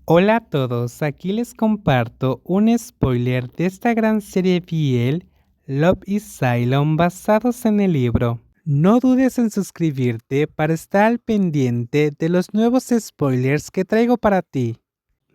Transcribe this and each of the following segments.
Hola a todos, aquí les comparto un spoiler de esta gran serie BL, Love is Cylon, basados en el libro. No dudes en suscribirte para estar al pendiente de los nuevos spoilers que traigo para ti.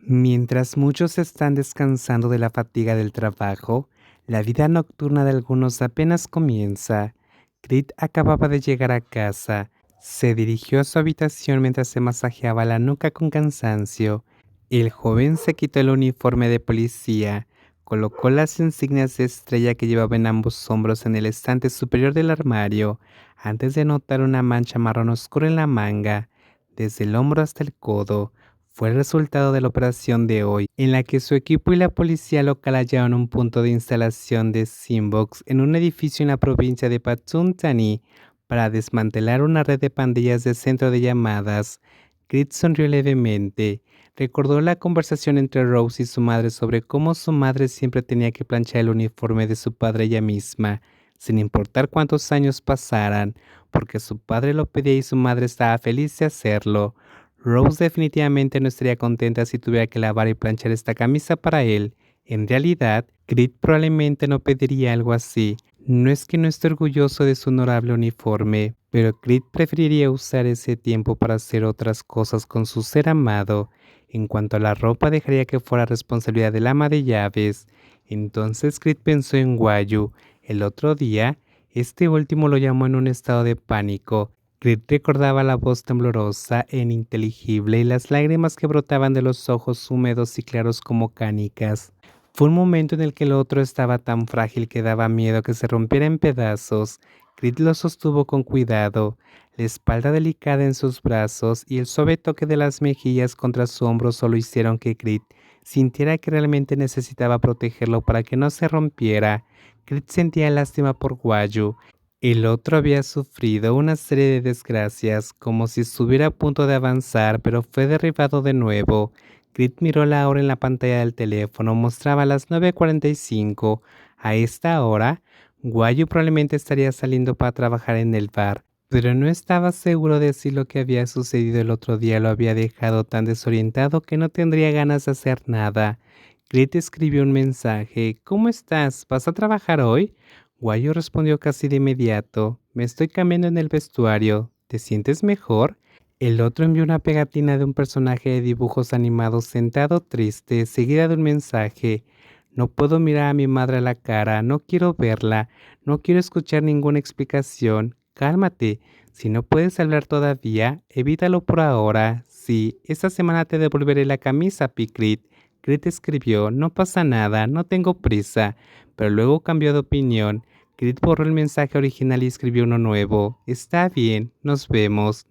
Mientras muchos están descansando de la fatiga del trabajo, la vida nocturna de algunos apenas comienza. Creed acababa de llegar a casa. Se dirigió a su habitación mientras se masajeaba la nuca con cansancio. El joven se quitó el uniforme de policía, colocó las insignias de estrella que llevaba en ambos hombros en el estante superior del armario, antes de notar una mancha marrón oscura en la manga, desde el hombro hasta el codo. Fue el resultado de la operación de hoy, en la que su equipo y la policía local hallaron un punto de instalación de Simbox en un edificio en la provincia de Pachuntani para desmantelar una red de pandillas de centro de llamadas. Creed sonrió levemente. Recordó la conversación entre Rose y su madre sobre cómo su madre siempre tenía que planchar el uniforme de su padre ella misma, sin importar cuántos años pasaran, porque su padre lo pedía y su madre estaba feliz de hacerlo. Rose definitivamente no estaría contenta si tuviera que lavar y planchar esta camisa para él. En realidad, Creed probablemente no pediría algo así. No es que no esté orgulloso de su honorable uniforme, pero Creed preferiría usar ese tiempo para hacer otras cosas con su ser amado. En cuanto a la ropa, dejaría que fuera responsabilidad del ama de llaves. Entonces Creed pensó en Wayu. El otro día, este último lo llamó en un estado de pánico. Creed recordaba la voz temblorosa e ininteligible y las lágrimas que brotaban de los ojos húmedos y claros como canicas. Fue un momento en el que el otro estaba tan frágil que daba miedo que se rompiera en pedazos. Creed lo sostuvo con cuidado, la espalda delicada en sus brazos y el suave toque de las mejillas contra su hombro solo hicieron que Creed sintiera que realmente necesitaba protegerlo para que no se rompiera. Creed sentía lástima por Wayu. El otro había sufrido una serie de desgracias, como si estuviera a punto de avanzar, pero fue derribado de nuevo. Creed miró la hora en la pantalla del teléfono, mostraba las 9:45. A esta hora, Guayu probablemente estaría saliendo para trabajar en el bar, pero no estaba seguro de si lo que había sucedido el otro día lo había dejado tan desorientado que no tendría ganas de hacer nada. Creed escribió un mensaje: ¿Cómo estás? ¿Vas a trabajar hoy? Guayo respondió casi de inmediato: me estoy cambiando en el vestuario. ¿Te sientes mejor? El otro envió una pegatina de un personaje de dibujos animados sentado triste, seguida de un mensaje: no puedo mirar a mi madre a la cara, no quiero verla, no quiero escuchar ninguna explicación. Cálmate, si no puedes hablar todavía, evítalo por ahora. Sí, esta semana te devolveré la camisa, Picrit. Crit escribió: no pasa nada, no tengo prisa, pero luego cambió de opinión. Crit borró el mensaje original y escribió uno nuevo: está bien, nos vemos,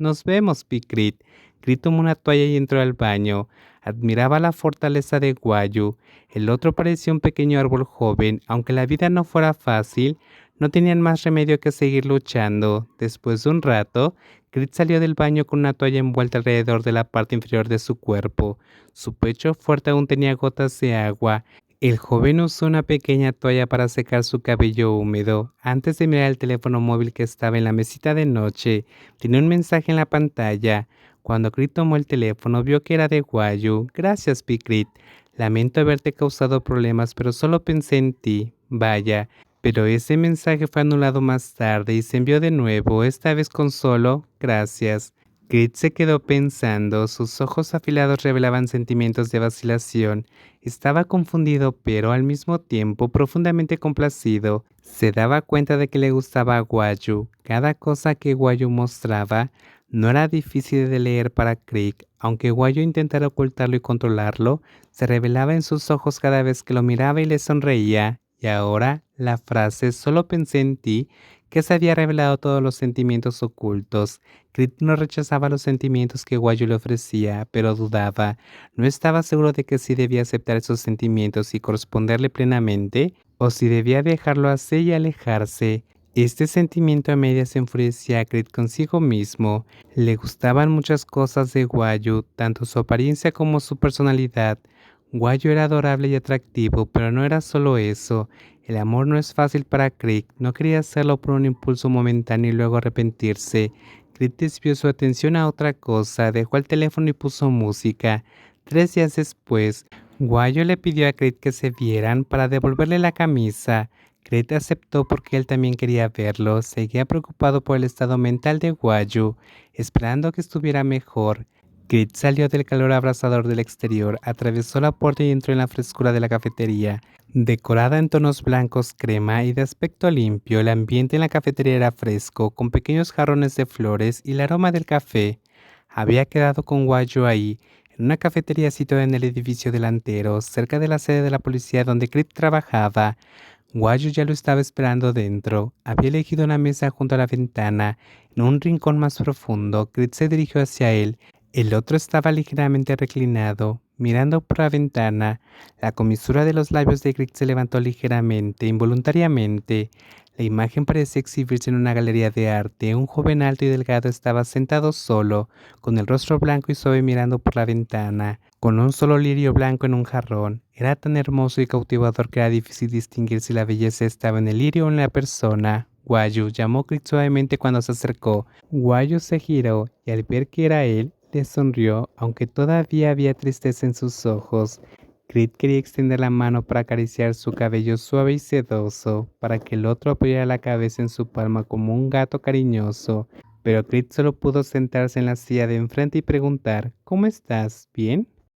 Picrit. Crit tomó una toalla y entró al baño. Admiraba la fortaleza de Guayu. El otro parecía un pequeño árbol joven. Aunque la vida no fuera fácil, no tenían más remedio que seguir luchando. Después de un rato, Crit salió del baño con una toalla envuelta alrededor de la parte inferior de su cuerpo. Su pecho fuerte aún tenía gotas de agua. El joven usó una pequeña toalla para secar su cabello húmedo. Antes de mirar el teléfono móvil que estaba en la mesita de noche, tenía un mensaje en la pantalla. Cuando Crit tomó el teléfono, vio que era de Guayu. Gracias, Picrit. Lamento haberte causado problemas, pero solo pensé en ti. Vaya. Pero ese mensaje fue anulado más tarde y se envió de nuevo, esta vez con solo gracias. Crit se quedó pensando, sus ojos afilados revelaban sentimientos de vacilación. Estaba confundido, pero al mismo tiempo profundamente complacido. Se daba cuenta de que le gustaba a Guayu. Cada cosa que Guayu mostraba no era difícil de leer para Crick. Aunque Guayu intentara ocultarlo y controlarlo, se revelaba en sus ojos cada vez que lo miraba y le sonreía. Y ahora, la frase «solo pensé en ti», que se había revelado todos los sentimientos ocultos. Crit no rechazaba los sentimientos que Guayu le ofrecía, pero dudaba. No estaba seguro de que si debía aceptar esos sentimientos y corresponderle plenamente, o si debía dejarlo así y alejarse. Este sentimiento a medias enfurecía a Crit consigo mismo. Le gustaban muchas cosas de Guayu, tanto su apariencia como su personalidad. Guayu era adorable y atractivo, pero no era solo eso. El amor no es fácil para Crick. No quería hacerlo por un impulso momentáneo y luego arrepentirse. Crick desvió su atención a otra cosa, dejó el teléfono y puso música. 3 días después, Guayo le pidió a Creed que se vieran para devolverle la camisa. Creed aceptó porque él también quería verlo. Seguía preocupado por el estado mental de Guayo, esperando que estuviera mejor. Creed salió del calor abrasador del exterior, atravesó la puerta y entró en la frescura de la cafetería. Decorada en tonos blancos crema y de aspecto limpio, el ambiente en la cafetería era fresco, con pequeños jarrones de flores y el aroma del café. Había quedado con Guayo ahí, en una cafetería situada en el edificio delantero, cerca de la sede de la policía donde Creed trabajaba. Guayo ya lo estaba esperando dentro. Había elegido una mesa junto a la ventana. En un rincón más profundo, Creed se dirigió hacia él. El otro estaba ligeramente reclinado, mirando por la ventana. La comisura de los labios de Creed se levantó ligeramente, involuntariamente. La imagen parecía exhibirse en una galería de arte. Un joven alto y delgado estaba sentado solo, con el rostro blanco y suave mirando por la ventana, con un solo lirio blanco en un jarrón. Era tan hermoso y cautivador que era difícil distinguir si la belleza estaba en el lirio o en la persona. Guayo llamó Creed suavemente cuando se acercó. Guayo se giró y al ver que era él, le sonrió, aunque todavía había tristeza en sus ojos. Creed quería extender la mano para acariciar su cabello suave y sedoso, para que el otro apoyara la cabeza en su palma como un gato cariñoso, pero Creed solo pudo sentarse en la silla de enfrente y preguntar: ¿Cómo estás? ¿Bien?